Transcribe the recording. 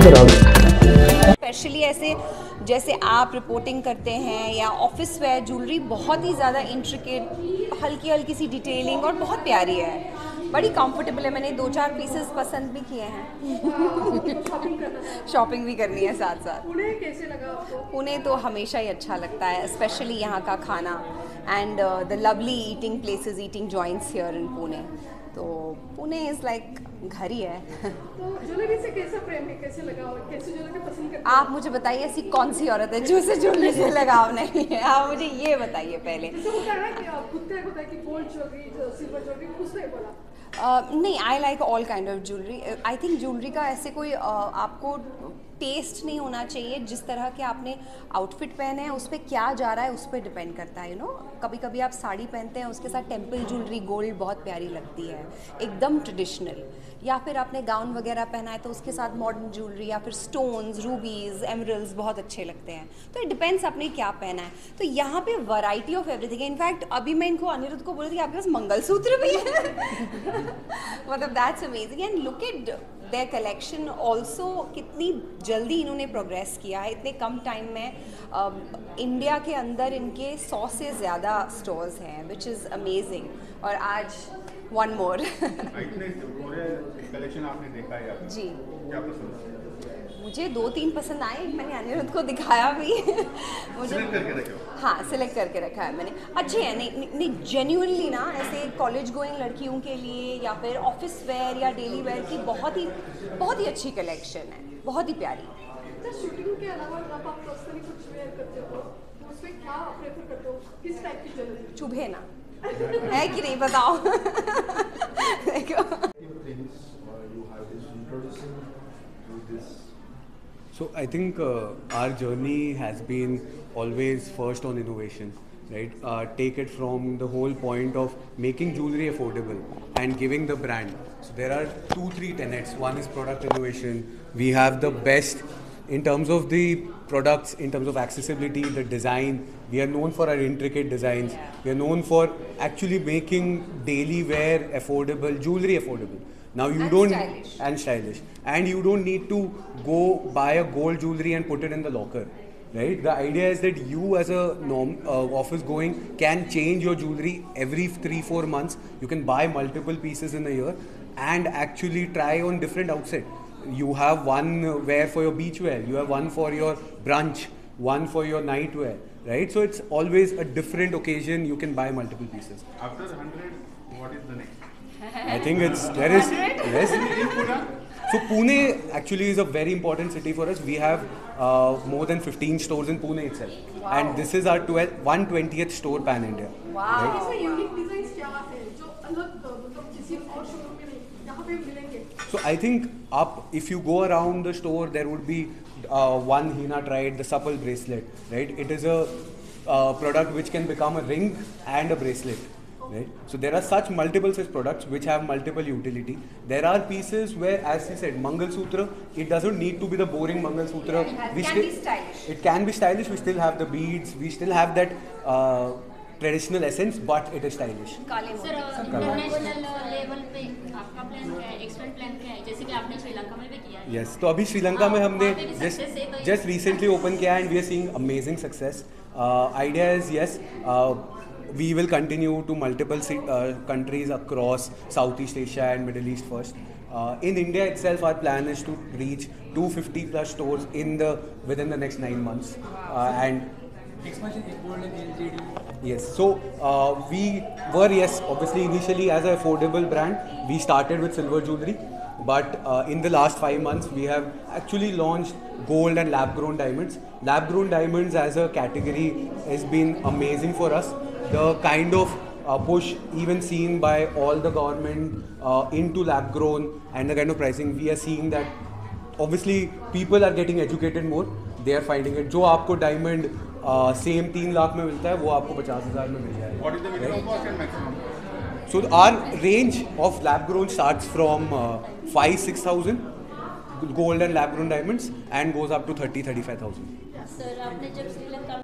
इधर आओ। स्पेशली ऐसे जैसे आप रिपोर्टिंग करते हैं या ऑफिस वेयर ज्वेलरी बहुत ही ज़्यादा इंट्रिकेट, हल्की हल्की सी डिटेलिंग और बहुत प्यारी है, बड़ी कंफर्टेबल है। मैंने 2-4 पीसेस पसंद भी किए हैं। शॉपिंग भी करनी है साथ साथ। पुणे कैसे लगा आपको? पुणे तो हमेशा ही अच्छा लगता है, स्पेशली यहाँ का खाना and the lovely eating places, eating joints here in Pune. तो पुणे इज़ लाइक घर ही है। तो ज्वेलरी से कैसा प्रेम है, कैसे लगा और कैसे ज्वेलरी पसंद करते हैं? आप मुझे बताइए ऐसी कौन सी औरत है जो से ज्वेलरी से लगाव नहीं है, आप मुझे ये बताइए पहले। जैसे होता है ना कि आप खुद तय होता है कि गोल्ड ज्वेलरी, सिल्वर ज्वेलरी, उसने बोला नहीं, I like all kind of jewellery. I think jewellery का ऐसे कोई आपको टेस्ट नहीं होना चाहिए। जिस तरह के आपने आउटफिट पहने हैं उस पर क्या जा रहा है उस पर डिपेंड करता है, यू नो। कभी कभी आप साड़ी पहनते हैं, उसके साथ टेम्पल ज्वेलरी गोल्ड बहुत प्यारी लगती है, एकदम ट्रेडिशनल। या फिर आपने गाउन वगैरह पहना है तो उसके साथ मॉडर्न ज्वेलरी या फिर स्टोन्स, रूबीज़, एमरल्ड्स बहुत अच्छे लगते हैं। तो इट डिपेंड्स आपने क्या पहना है। तो यहाँ पे वैरायटी ऑफ एवरीथिंग है। इनफैक्ट अभी मैं इनको अनिरुद्ध को बोल रही थी आपके पास मंगलसूत्र भी है। मतलब that's amazing and look at there collection also. कितनी जल्दी इन्होंने प्रोग्रेस किया है इतने कम टाइम में। इंडिया के अंदर इनके 100 से ज़्यादा स्टोर्स हैं, विच इज़ अमेजिंग। और आज वन मोर। इतने पूरे कलेक्शन आपने देखा है यहाँ? जी, क्या पसंद है? मुझे 2-3 पसंद आए, मैंने अनिरुद्ध को दिखाया भी। मुझे सिलेक्ट करके रखे हो? हाँ, सिलेक्ट करके रखा है मैंने। अच्छे हैं, नहीं जेन्युइनली ना, ऐसे कॉलेज गोइंग लड़कियों के लिए या फिर ऑफिस वेयर या डेली वेयर की बहुत ही अच्छी कलेक्शन है, बहुत ही प्यारी। तो शूटिंग के अलावा जब आप पर्सनली कुछ वेयर करते हो तो उसमें क्या प्रेफर करते हो, किस टाइप की ज्वेलरी? चुभे ना है कि नहीं, बताओ। देखो So I think our journey has been always first on innovation, right? Take it from the whole point of making jewelry affordable and giving the brand. So there are 2-3 tenets. One is product innovation. We have the best in terms of the products, in terms of accessibility, the design. We are known for our intricate designs. We are known for actually making daily wear affordable, jewelry affordable. Now you stylish, and you don't need to go buy a gold jewelry and put it in the locker, right? The idea is that you as a office going can change your jewelry every 3-4 months. You can buy multiple pieces in a year and actually try on different outfit. You have one wear for your beach wear, you have one for your brunch, one for your night wear, right? So it's always a different occasion. You can buy multiple pieces. After 100, what is the next? I think there is yes. So Pune actually is a very important city for us. We have more than 15 stores in Pune itself, and this is our 120th store pan India. Wow. इसमें unique designs क्या है जो अलग मतलब किसी और showroom में नहीं, यहाँ पे मिलेंगे? So I think if you go around the store, there would be one Hina tried, the supple bracelet, right? It is a product which can become a ring and a bracelet. Right? So there are such multiple such products which have multiple utility. There are pieces where, as he said, Mangalsutra, it doesn't need to be the boring Mangalsutra. It can be stylish. It can be stylish. We still have the beads. We still have that traditional essence, but it is stylish. Sir international level पे आपका plan क्या है, expand plan क्या है, जैसे कि आपने श्रीलंका में भी किया है? Yes, तो अभी श्रीलंका में हमने just recently open किया and we are seeing amazing success. Idea is yes. We will continue to multiple countries across Southeast Asia and Middle East first. In India itself, our plan is to reach 250 plus stores within the next 9 months. And yes, so we were obviously initially as an affordable brand, we started with silver jewelry. But in the last 5 months, we have actually launched gold and lab-grown diamonds. Lab-grown diamonds as a category has been amazing for us. The kind of push even seen by all the government into lab-grown and the kind of pricing, we are seeing that obviously people are getting educated more. They are finding it. जो आपको diamond same 3 lakh में मिलता है, वो आपको 50,000 में मिल जाएगा. What is the minimum cost and maximum? So our range of lab-grown starts from 5,000-6,000 gold and lab-grown diamonds and goes up to 30,000-35,000. Sir आपने जब श्रीलंका